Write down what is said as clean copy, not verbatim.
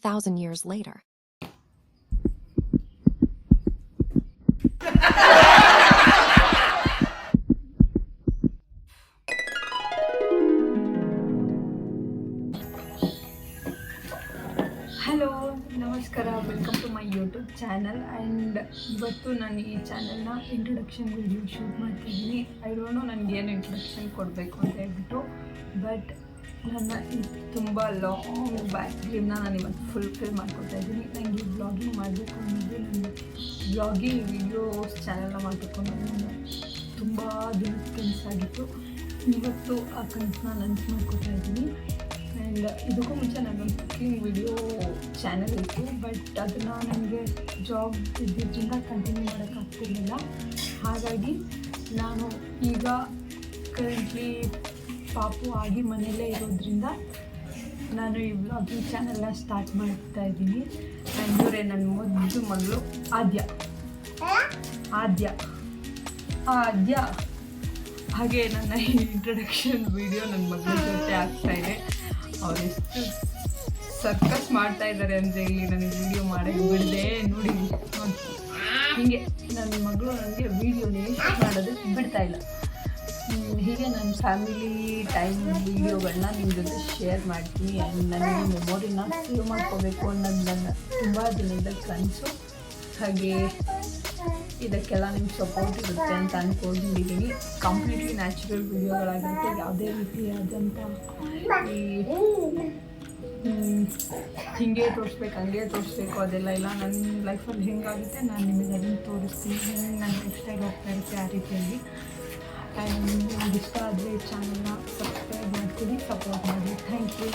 4,000 years later. Hello ನಮಸ್ಕಾರ, welcome to my YouTube channel. And ಇವತ್ತು ನಾನು ಈ ಚಾನಲ್ನ ಇಂಟ್ರೊಡಕ್ಷನ್ ವಿಡಿಯೋ ಶೂಟ್ ಮಾಡ್ತಿದ್ದೀನಿ. ಐ ಡೋಂಟ್ ನೋ ನನಗೆ ಏನು ಇಂಟ್ರೊಡಕ್ಷನ್ ಕೊಡಬೇಕು ಅಂತ ಹೇಳ್ಬಿಟ್ಟು, ಬಟ್ ನನ್ನ ತುಂಬ ಲಾಂಗ್ ಬ್ಯಾಕ್ ಡ್ರೀಮ್ನ ನಾನು ಇವತ್ತು ಫುಲ್ಫಿಲ್ ಮಾಡ್ಕೊತಾ ಇದ್ದೀನಿ. ನನಗೆ ಬ್ಲಾಗಿಂಗ್ ಮಾಡಬೇಕು ಅನ್ನೋದು ನನ್ನ ಬ್ಲಾಗಿಂಗ್ ವಿಡಿಯೋಸ್ ಚಾನಲ್ನ ಮಾಡಬೇಕು ಅನ್ನೋದು ನನ್ನ ತುಂಬ ದಿನದ ಕನಸಾಗಿತ್ತು. ಇವತ್ತು ಆ ಕನಸನ್ನ ನನಸು ಮಾಡ್ಕೊತಾ ಇದ್ದೀನಿ. ಆ್ಯಂಡ್ ಇದಕ್ಕೂ ಮುಂಚೆ ನನ್ನೊಂದು ಕುಕ್ಕಿಂಗ್ ವಿಡಿಯೋ ಚಾನಲ್ ಇತ್ತು, ಬಟ್ ಅದನ್ನು ನನಗೆ ಜಾಬ್ ಇದ್ದಿದ್ದರಿಂದ ಕಂಟಿನ್ಯೂ ಮಾಡೋಕ್ಕಾಗ್ತಿರ್ಲಿಲ್ಲ. ಹಾಗಾಗಿ ನಾನು ಈಗ ಕರೆಂಟ್ಲಿ ಪಾಪು ಆಗಿ ಮನೆಯಲ್ಲೇ ಇರೋದ್ರಿಂದ ನಾನು ಈ ಬ್ಲಾಗಿಂಗ್ ಚಾನಲ್ನ ಸ್ಟಾರ್ಟ್ ಮಾಡ್ತಾ ಇದ್ದೀನಿ. ಆ್ಯಂಡ್ ಇವರೇ ನನ್ನ ಮೊದಲು ಮಗಳು ಆದ್ಯ. ಹಾಗೆ ನನ್ನ ಇಂಟ್ರೊಡಕ್ಷನ್ ವಿಡಿಯೋ ನನ್ನ ಮಗಳ ಜೊತೆ ಆಗ್ತಾಯಿದೆ. ಅವರೆಷ್ಟು ಸರ್ಕಸ್ ಮಾಡ್ತಾ ಇದ್ದಾರೆ ಅಂದರೆ ಇಲ್ಲಿ ನನಗೆ ವಿಡಿಯೋ ಮಾಡೋಕ್ಕೆ ಬಿಡದೆ ನೋಡಿ ಹೀಗೆ ನನ್ನ ಮಗಳು ನನಗೆ ವೀಡಿಯೋನೇ ಮಾಡೋದಕ್ಕೆ ಬಿಡ್ತಾಯಿಲ್ಲ. ಹೀಗೆ ನನ್ನ ಫ್ಯಾಮಿಲಿ ಟೈಮ್ ವೀಡಿಯೋಗಳನ್ನ ನಿಮ್ಮ ಜೊತೆ ಶೇರ್ ಮಾಡ್ತೀನಿ. ಆ್ಯಂಡ್ ನನಗೆ ಮೆಮೊರಿನ ಸೇವ್ ಮಾಡ್ಕೋಬೇಕು ಅನ್ನೋದು ನನ್ನ ತುಂಬ ದಿನದ ಕನಸು. ಹಾಗೆ ಇದಕ್ಕೆಲ್ಲ ನಿಮ್ಮ ಸಪೋರ್ಟ್ ಇರುತ್ತೆ ಅಂತ ಅಂದ್ಕೊಂಡಿದ್ದೀನಿ. ಕಂಪ್ಲೀಟ್ಲಿ ನ್ಯಾಚುರಲ್ ವೀಡಿಯೋಗಳಾಗಿರುತ್ತೆ, ಯಾವುದೇ ರೀತಿಯಾದಂಥ ಈ ಹೀಗೆ ತೋರಿಸ್ಬೇಕು ಹಂಗೆ ತೋರಿಸ್ಬೇಕು ಅದೆಲ್ಲ ಇಲ್ಲ. ನನ್ನ ಲೈಫಲ್ಲಿ ಹೆಂಗಾಗುತ್ತೆ ನಾನು ನಿಮಗೆ ಅದನ್ನು ತೋರಿಸ್ತೀನಿ. ಹೆಂಗೆ ನನ್ನ ಲೈಫ್ ಸ್ಟೈಲ್ ಹೋಗ್ತಾ ಇರುತ್ತೆ ಆ ರೀತಿಯಾಗಿ. ಆ್ಯಂಡ್ ನಿಮ್ಗೆ ಇಷ್ಟ ಆದರೆ ಚಾನಲ್ನ ಸಬ್ಸ್ಕ್ರೈಬ್ ಮಾಡ್ಕೊಳ್ಳಿ, ಸಪೋರ್ಟ್ ಮಾಡಿ. Thank you.